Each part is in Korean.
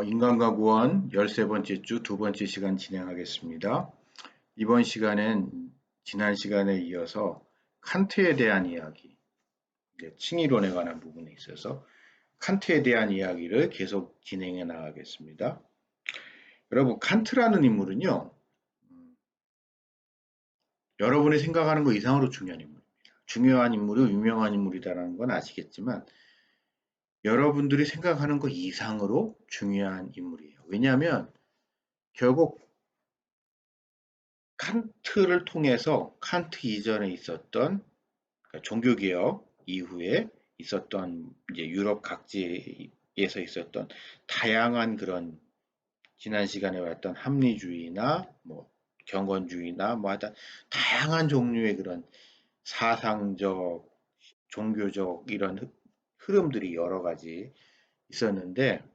인간과 구원 13번째 주 두 번째 시간 진행하겠습니다. 이번 시간엔 지난 시간에 이어서 칸트에 대한 이야기, 칭의론에 관한 부분에 있어서 칸트에 대한 이야기를 계속 진행해 나가겠습니다. 여러분, 칸트라는 인물은요, 여러분이 생각하는 것 이상으로 중요한 인물입니다. 중요한 인물이 유명한 인물이다라는 건 아시겠지만, 여러분들이 생각하는 것 이상으로 중요한 인물이에요. 왜냐하면 결국 칸트를 통해서 칸트 이전에 있었던 그러니까 종교개혁 이후에 있었던 이제 유럽 각지에서 있었던 다양한 그런 지난 시간에 봤던 합리주의나 뭐 경건주의나 뭐 하여튼 다양한 종류의 그런 사상적, 종교적 이런 흐름들이 여러 가지 있었는데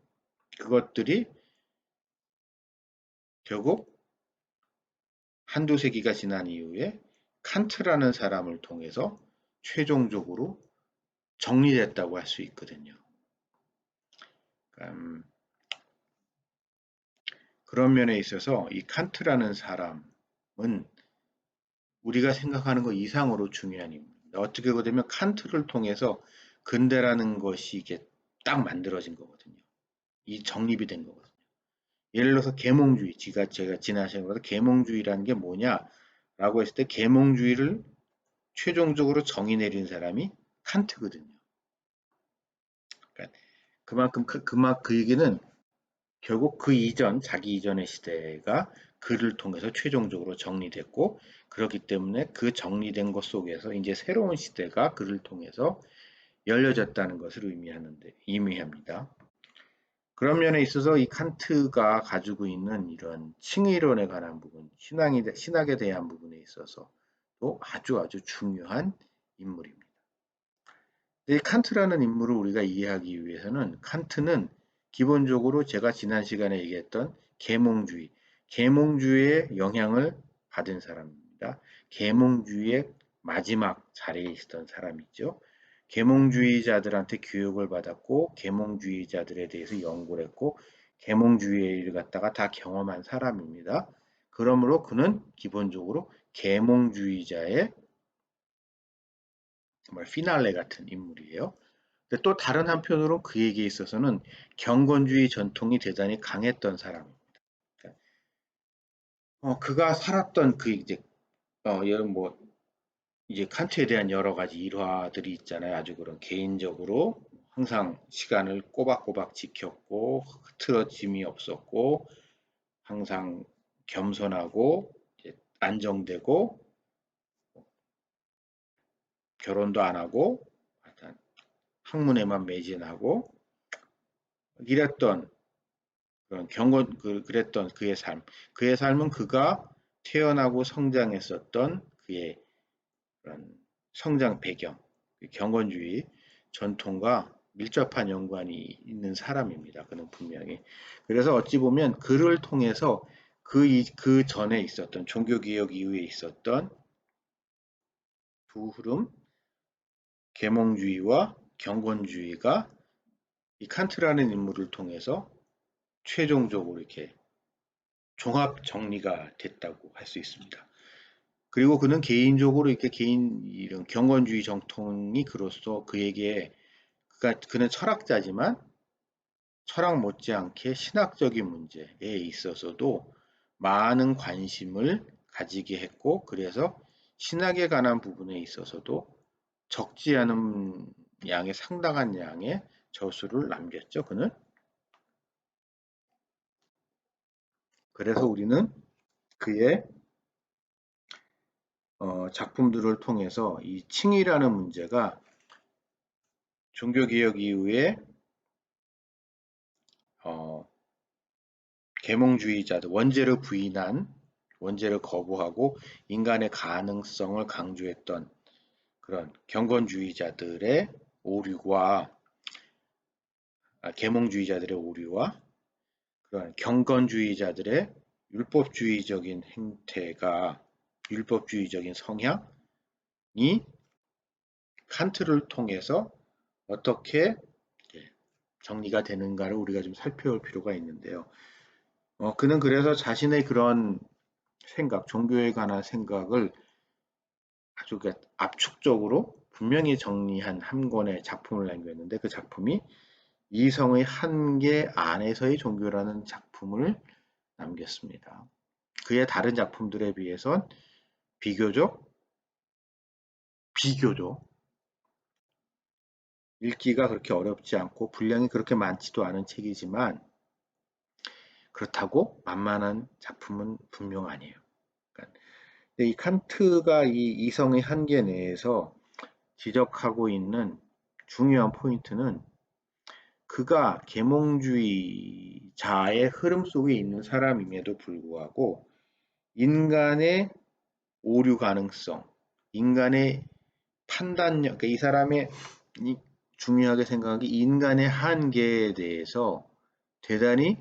그것들이 결국 한두 세기가 지난 이후에 칸트라는 사람을 통해서 최종적으로 정리됐다고 할 수 있거든요. 그런 면에 있어서 이 칸트라는 사람은 우리가 생각하는 것 이상으로 중요한 인물입니다. 어떻게 보면 칸트를 통해서 근대라는 것이 이게 딱 만들어진 거거든요. 이 정립이 된 거거든요. 예를 들어서 계몽주의, 제가 지난 시간에 보다 계몽주의라는 게 뭐냐라고 했을 때 계몽주의를 최종적으로 정의 내린 사람이 칸트거든요. 그러니까 그 얘기는 결국 그 이전, 자기 이전의 시대가 그를 통해서 최종적으로 정리됐고, 그렇기 때문에 그 정리된 것 속에서 이제 새로운 시대가 그를 통해서 열려졌다는 것을 의미합니다. 그런 면에 있어서 이 칸트가 가지고 있는 이런 칭의론에 관한 부분, 신학에 대한 부분에 있어서도 아주 중요한 인물입니다. 이 칸트라는 인물을 우리가 이해하기 위해서는 칸트는 기본적으로 제가 지난 시간에 얘기했던 계몽주의의 영향을 받은 사람입니다. 계몽주의의 마지막 자리에 있었던 사람이죠. 계몽주의자들한테 교육을 받았고 계몽주의자들에 대해서 연구를 했고 계몽주의를 갖다가 다 경험한 사람입니다. 그러므로 그는 기본적으로 계몽주의자의 정말 피날레 같은 인물이에요. 또 다른 한편으로 그에게 있어서는 경건주의 전통이 대단히 강했던 사람입니다. 그가 살았던 그 이제 여러분 뭐 이제 칸트에 대한 여러 가지 일화들이 있잖아요. 아주 그런 개인적으로 항상 시간을 꼬박꼬박 지켰고 흐트러짐이 없었고 항상 겸손하고 안정되고 결혼도 안 하고 학문에만 매진하고 이랬던 그런 그랬던 그의 삶은 그가 태어나고 성장했었던 그의 그런 성장 배경, 경건주의 전통과 밀접한 연관이 있는 사람입니다. 그는 분명히. 그래서 어찌 보면 그를 통해서 그 전에 있었던 종교개혁 이후에 있었던 두 흐름, 계몽주의와 경건주의가 이 칸트라는 인물을 통해서 최종적으로 이렇게 종합 정리가 됐다고 할 수 있습니다. 그리고 그는 개인적으로 이렇게 이런 경건주의 정통이 그로써 그에게 그는 철학자지만 철학 못지않게 신학적인 문제에 있어서도 많은 관심을 가지게 했고 그래서 신학에 관한 부분에 있어서도 적지 않은 양의 상당한 양의 저수를 남겼죠. 그는 그래서 우리는 그의 작품들을 통해서 이 칭의라는 문제가 종교개혁 이후에 계몽주의자들, 원죄를 거부하고 인간의 가능성을 강조했던 그런 경건주의자들의 오류와 계몽주의자들의 오류와 그런 경건주의자들의 율법주의적인 행태가 율법주의적인 성향이 칸트를 통해서 어떻게 정리가 되는가를 우리가 좀 살펴볼 필요가 있는데요. 그는 그래서 자신의 그런 생각, 종교에 관한 생각을 아주 압축적으로 분명히 정리한 한 권의 작품을 남겼는데 그 작품이 이성의 한계 안에서의 종교라는 작품을 남겼습니다. 그의 다른 작품들에 비해선 비교적 읽기가 그렇게 어렵지 않고 분량이 그렇게 많지도 않은 책이지만 그렇다고 만만한 작품은 분명 아니에요. 그러니까 이 칸트가 이 이성의 한계 내에서 지적하고 있는 중요한 포인트는 그가 계몽주의자의 흐름 속에 있는 사람임에도 불구하고 인간의 오류 가능성, 인간의 판단력, 그러니까 이 사람의 중요하게 생각하기 인간의 한계에 대해서 대단히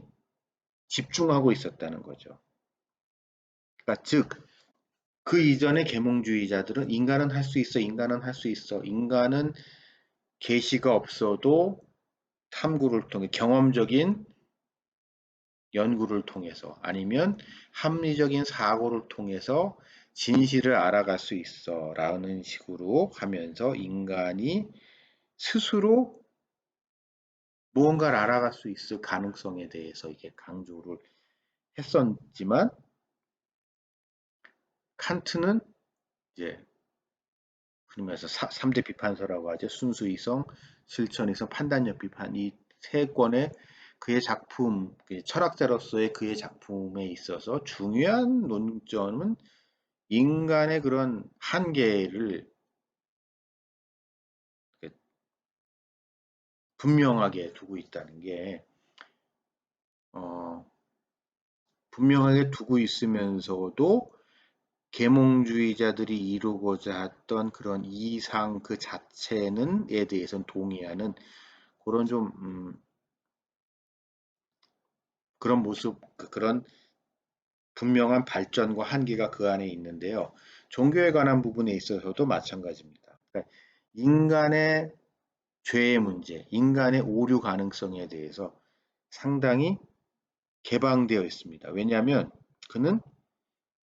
집중하고 있었다는 거죠. 그러니까 즉, 그 이전의 계몽주의자들은 인간은 할 수 있어, 인간은 할 수 있어, 인간은 계시가 없어도 탐구를 통해 경험적인 연구를 통해서 아니면 합리적인 사고를 통해서 진실을 알아갈 수 있어 라는 식으로 하면서 인간이 스스로 무언가를 알아갈 수 있을 가능성에 대해서 이게 강조를 했었지만 칸트는 이제 흔히 말해서 3대 비판서라고 하죠. 순수이성, 실천이성, 판단력 비판 이 세 권의 그의 작품, 철학자로서의 그의 작품에 있어서 중요한 논점은 인간의 그런 한계를 분명하게 두고 있다는 게 어, 분명하게 두고 있으면서도 계몽주의자들이 이루고자 했던 그런 이상 그 자체는에 대해서는 동의하는 그런 좀 그런 모습 그런 분명한 발전과 한계가 그 안에 있는데요. 종교에 관한 부분에 있어서도 마찬가지입니다. 그러니까 인간의 죄의 문제, 인간의 오류 가능성에 대해서 상당히 개방되어 있습니다. 왜냐하면 그는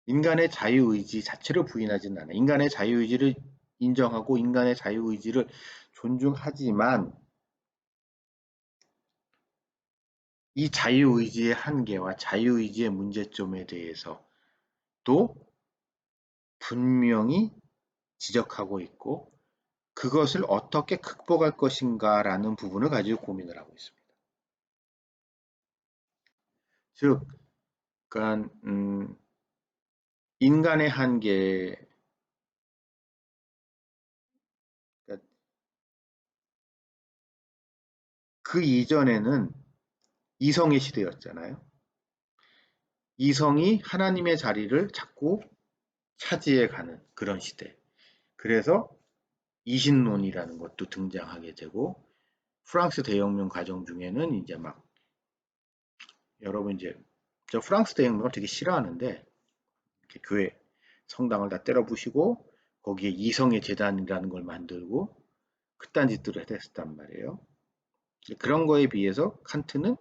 인간의 자유의지 자체를 부인하지는 않아요. 인간의 자유의지를 인정하고 인간의 자유의지를 존중하지만 이 자유의지의 한계와 자유의지의 문제점에 대해서도 분명히 지적하고 있고 그것을 어떻게 극복할 것인가라는 부분을 가지고 고민을 하고 있습니다. 즉, 그러니까 인간의 한계, 그러니까 그 이전에는 이성의 시대였잖아요. 이성이 하나님의 자리를 자꾸 차지해가는 그런 시대. 그래서 이신론이라는 것도 등장하게 되고 프랑스 대혁명 과정 중에는 이제 막 여러분 이제 저 프랑스 대혁명을 되게 싫어하는데 교회 성당을 다 때려 부시고 거기에 이성의 재단이라는 걸 만들고 그딴 짓들을 했단 말이에요. 그런 거에 비해서 칸트는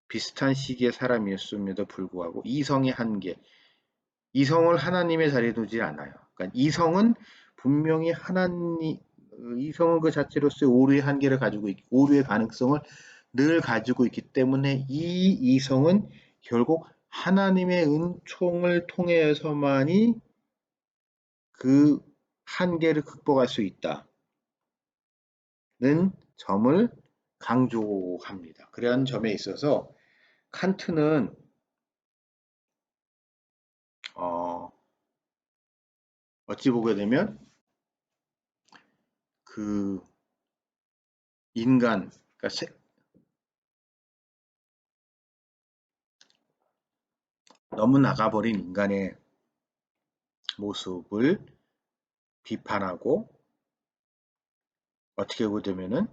비슷한 시기의 사람이었음에도 불구하고 이성의 한계, 이성을 하나님의 자리에 두지 않아요. 그러니까 이성은 분명히 이성은 그 자체로서의 오류의 한계를 가지고 있고, 오류의 가능성을 늘 가지고 있기 때문에 이 이성은 결국 하나님의 은총을 통해서만이 그 한계를 극복할 수 있다는 점을 강조합니다. 그런 점에 있어서 칸트는 어, 어찌 보게 되면 그 인간, 그러니까 너무 나가버린 인간의 모습을 비판하고 어떻게 보자면은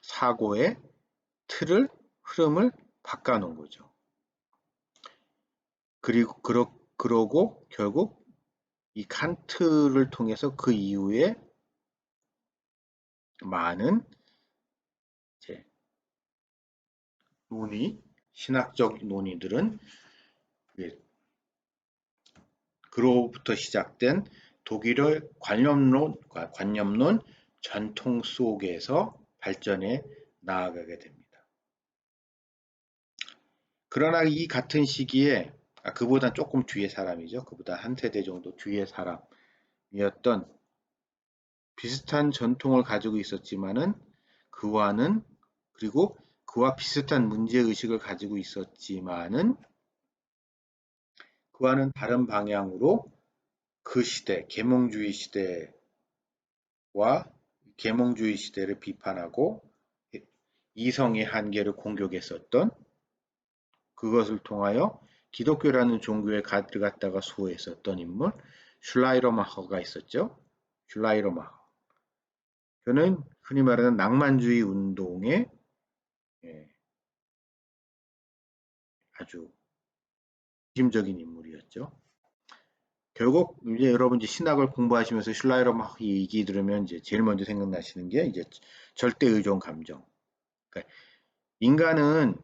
사고의 흐름을 바꿔놓은 거죠. 그러고 결국 이 칸트를 통해서 그 이후에 많은 이제 신학적 논의들은 예, 그로부터 시작된 독일의 관념론 전통 속에서 발전해 나아가게 됩니다. 그러나 이 같은 시기에 그보다 조금 뒤의 사람이죠. 그보다 한 세대 정도 뒤의 사람이었던 비슷한 전통을 가지고 있었지만은 그와는 그리고 그와 비슷한 문제의식을 가지고 있었지만은 그와는 다른 방향으로 그 시대, 계몽주의 시대를 비판하고 이성의 한계를 공격했었던 그것을 통하여 기독교라는 종교에 갖다가 수호했었던 인물 슐라이러마허가 있었죠. 슐라이러마허. 그는 흔히 말하는 낭만주의 운동의 아주 중심적인 인물이었죠. 결국 이제 여러분 이제 신학을 공부하시면서 슐라이러마허 얘기 들으면 이제 제일 먼저 생각나시는 게 이제 절대 의존 감정. 그러니까 인간은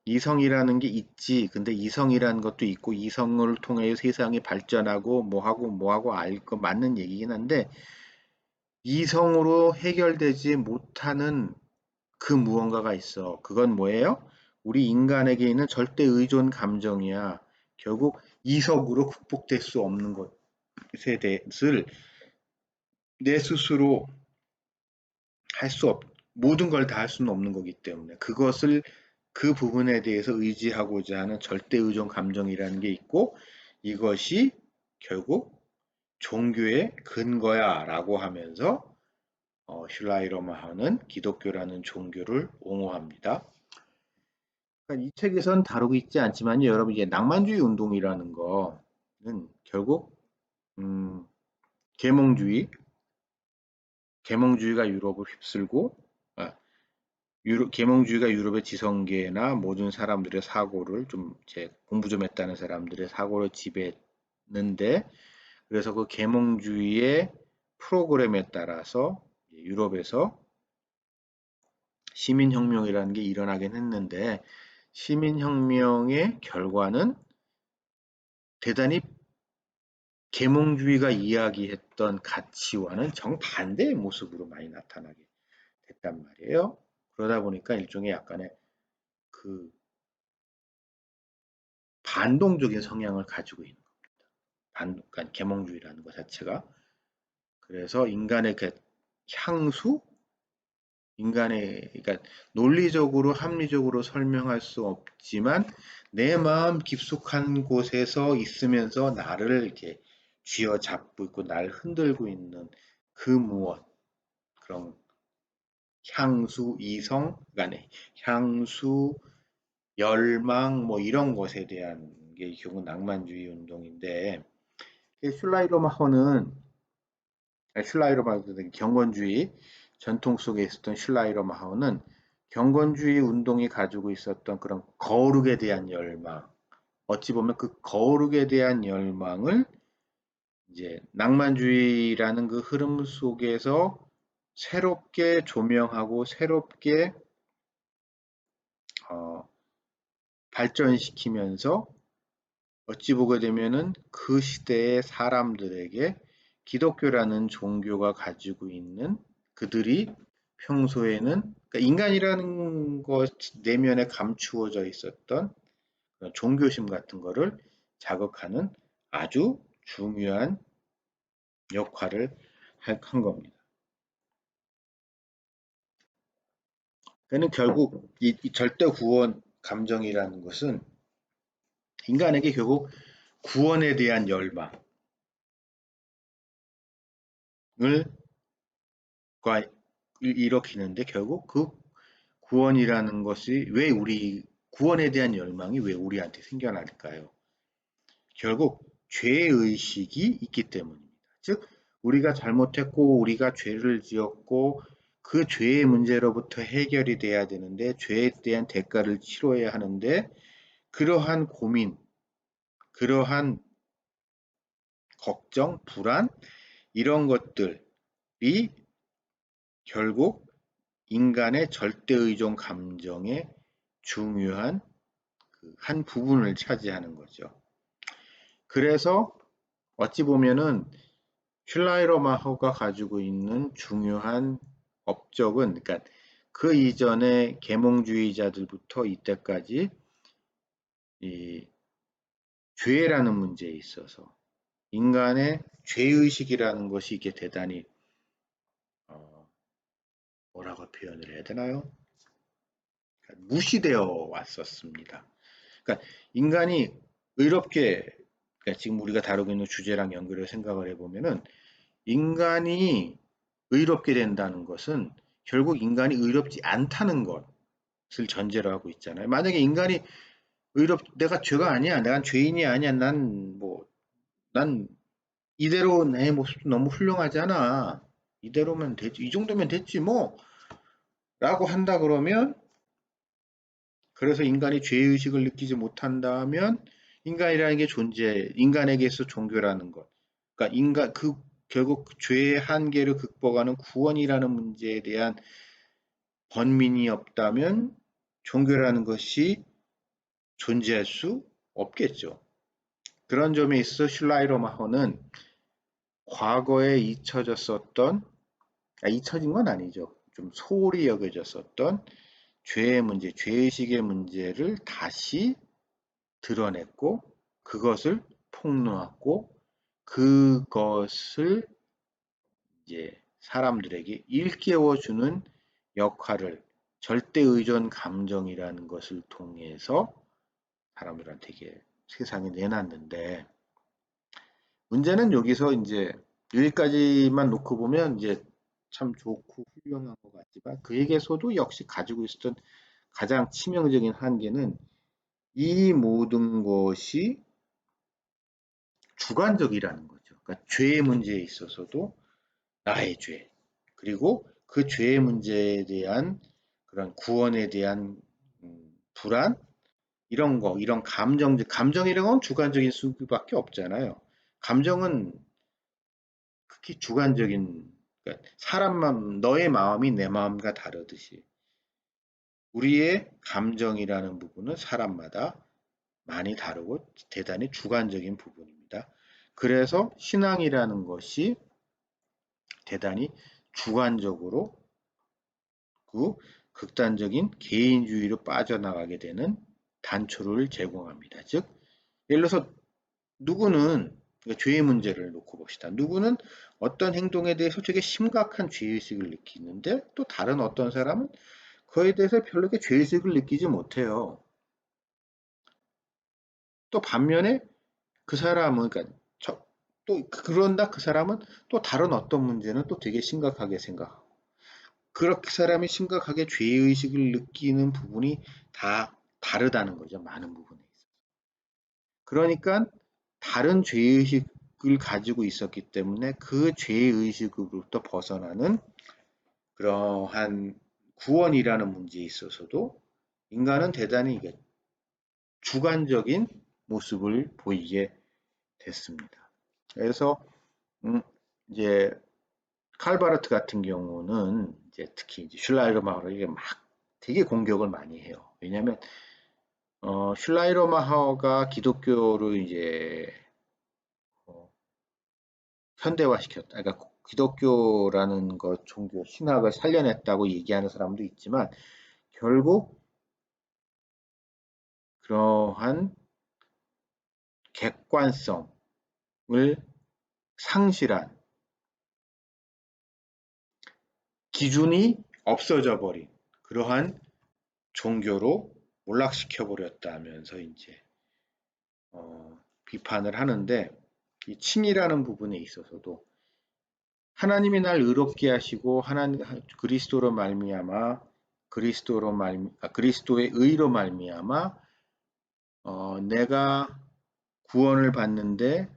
이성이라는 게 있지. 근데 이성이라는 것도 있고 이성을 통해 세상이 발전하고 뭐하고 알 거 맞는 얘기긴 한데 이성으로 해결되지 못하는 그 무언가가 있어. 그건 뭐예요? 우리 인간에게 있는 절대 의존 감정이야. 결국 이성으로 극복될 수 없는 것에 대해서 내 스스로 할 수 모든 걸 다 할 수는 없는 거기 때문에 그것을 그 부분에 대해서 의지하고자 하는 절대 의존 감정이라는 게 있고 이것이 결국 종교의 근거야 라고 하면서 슐라이러마하는 기독교라는 종교를 옹호합니다. 그러니까 이 책에선 다루고 있지 않지만 여러분 이제 낭만주의 운동이라는 거는 결국 음, 계몽주의, 계몽주의가 유럽을 휩쓸고 아, 계몽주의가 유럽의 지성계나 모든 사람들의 사고를 좀 공부 좀 했다는 사람들의 사고를 지배했는데 그래서 그 계몽주의의 프로그램에 따라서 유럽에서 시민혁명이라는 게 일어나긴 했는데 시민혁명의 결과는 대단히 계몽주의가 이야기했던 가치와는 정반대의 모습으로 많이 나타나게 됐단 말이에요. 그러다 보니까 일종의 약간의 그 반동적인 성향을 가지고 있는 그러니까 계몽주의라는 것 자체가 그래서 인간의 그 향수, 그러니까 논리적으로 합리적으로 설명할 수 없지만 내 마음 깊숙한 곳에서 있으면서 나를 이렇게 쥐어잡고 있고 날 흔들고 있는 그 무엇 그런 향수, 이성, 그러니까 향수, 열망 뭐 이런 것에 대한 게 결국 낭만주의 운동인데 슐라이러마허는 슐라이러마허는 경건주의 전통 속에 있었던 슐라이러마허는 경건주의 운동이 가지고 있었던 그런 거룩에 대한 열망, 어찌 보면 그 거룩에 대한 열망을 이제 낭만주의라는 그 흐름 속에서 새롭게 조명하고 새롭게 어, 발전시키면서 어찌 보게 되면은 그 시대의 사람들에게 기독교라는 종교가 가지고 있는 그들이 평소에는 그러니까 인간이라는 것 내면에 감추어져 있었던 종교심 같은 거를 자극하는 아주 중요한 역할을 한 겁니다. 그는 결국 이 절대 구원 감정이라는 것은 인간에게 결국 구원에 대한 열망을 일으키는데 결국 그 구원이라는 것이 왜 구원에 대한 열망이 왜 우리한테 생겨날까요? 결국 죄의식이 있기 때문입니다. 즉, 우리가 잘못했고, 우리가 죄를 지었고, 그 죄의 문제로부터 해결이 돼야 되는데, 죄에 대한 대가를 치러야 하는데, 그러한 고민, 그러한 걱정, 불안, 이런 것들이 결국 인간의 절대의존 감정에 중요한 한 부분을 차지하는 거죠. 그래서 어찌 보면은 슐라이러마허가 가지고 있는 중요한 업적은, 그러니까 그 이전에 계몽주의자들부터 이때까지 이 죄라는 문제에 있어서 인간의 죄의식이라는 것이 이게 대단히 어, 뭐라고 표현을 해야 되나요? 무시되어 왔었습니다. 그러니까 인간이 의롭게, 그러니까 지금 우리가 다루고 있는 주제랑 연결해 생각을 해보면은 인간이 의롭게 된다는 것은 결국 인간이 의롭지 않다는 것을 전제로 하고 있잖아요. 만약에 인간이 내가 죄가 아니야, 내가 죄인이 아니야, 난 이대로 내 모습도 너무 훌륭하잖아. 이대로면 되지, 이 정도면 됐지 뭐, 라고 한다 그러면, 그래서 인간이 죄의식을 느끼지 못한다면, 인간이라는 게 인간에게서 종교라는 것. 그러니까 결국 죄의 한계를 극복하는 구원이라는 문제에 대한 번민이 없다면, 종교라는 것이 존재할 수 없겠죠. 그런 점에 있어서 슐라이러마허는 과거에 잊혀진 건 아니죠. 좀 소홀히 여겨졌었던 죄의 문제, 죄의식의 문제를 다시 드러냈고, 그것을 폭로하고, 그것을 이제 사람들에게 일깨워주는 역할을 절대 의존 감정이라는 것을 통해서 사람들한테 이게 세상에 내놨는데, 문제는 여기서 이제 여기까지만 놓고 보면 이제 참 좋고 훌륭한 것 같지만 그에게서도 역시 가지고 있었던 가장 치명적인 한계는 이 모든 것이 주관적이라는 거죠. 그러니까 죄의 문제에 있어서도 나의 죄, 그리고 그 죄의 문제에 대한 그런 구원에 대한 불안, 이런 감정이라는 건 주관적인 수밖에 없잖아요. 감정은 극히 주관적인, 그러니까 너의 마음이 내 마음과 다르듯이 우리의 감정이라는 부분은 사람마다 많이 다르고 대단히 주관적인 부분입니다. 그래서 신앙이라는 것이 대단히 주관적으로 그 극단적인 개인주의로 빠져나가게 되는 단초를 제공합니다. 즉, 예를 들어서 누구는, 그러니까 죄의 문제를 놓고 봅시다. 누구는 어떤 행동에 대해서 되게 심각한 죄의식을 느끼는데 또 다른 어떤 사람은 그에 대해서 별로 죄의식을 느끼지 못해요. 또 반면에 그 사람은, 그러니까 또 그런다 그 사람은 또 다른 어떤 문제는 또 되게 심각하게 생각하고, 그렇게 사람이 심각하게 죄의식을 느끼는 부분이 다 다르다는 거죠. 많은 부분에 있어서. 그러니까 다른 죄의식을 가지고 있었기 때문에 그 죄의식으로부터 벗어나는 그러한 구원이라는 문제에 있어서도 인간은 대단히 주관적인 모습을 보이게 됐습니다. 그래서 음, 이제 칼바르트 같은 경우는 이제 특히 이제 슐라이러마하를 이게 막 되게 공격을 많이 해요. 왜냐하면 슐라이러마하가 기독교를 이제 어, 현대화시켰다. 그러니까 기독교라는 것 종교 신학을 살려냈다고 얘기하는 사람도 있지만 결국 그러한 객관성을 상실한 기준이 없어져 버린 그러한 종교로 몰락시켜 버렸다면서 이제 비판을 하는데, 이 칭이라는 부분에 있어서도 하나님이 날 의롭게 하시고 그리스도의 의로 말미암아 내가 구원을 받는데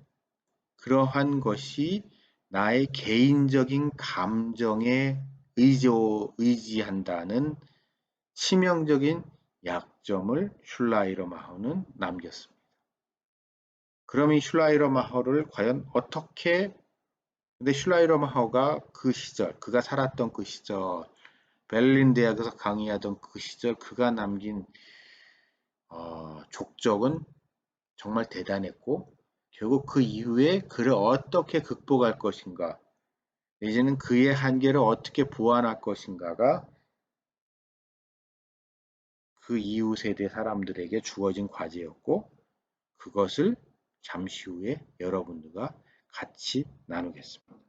그러한 것이 나의 개인적인 감정에 의지한다는 치명적인 약점을 슐라이러마허는 남겼습니다. 그럼 이 슐라이러마허를 과연 어떻게, 근데 슐라이러마허가 그가 살았던 그 시절에 베를린 대학에서 강의하던 그 시절 그가 남긴 족적은 정말 대단했고 결국 그 이후에 그를 어떻게 극복할 것인가 이제는 그의 한계를 어떻게 보완할 것인가가 그 이후 세대 사람들에게 주어진 과제였고 그것을 잠시 후에 여러분들과 같이 나누겠습니다.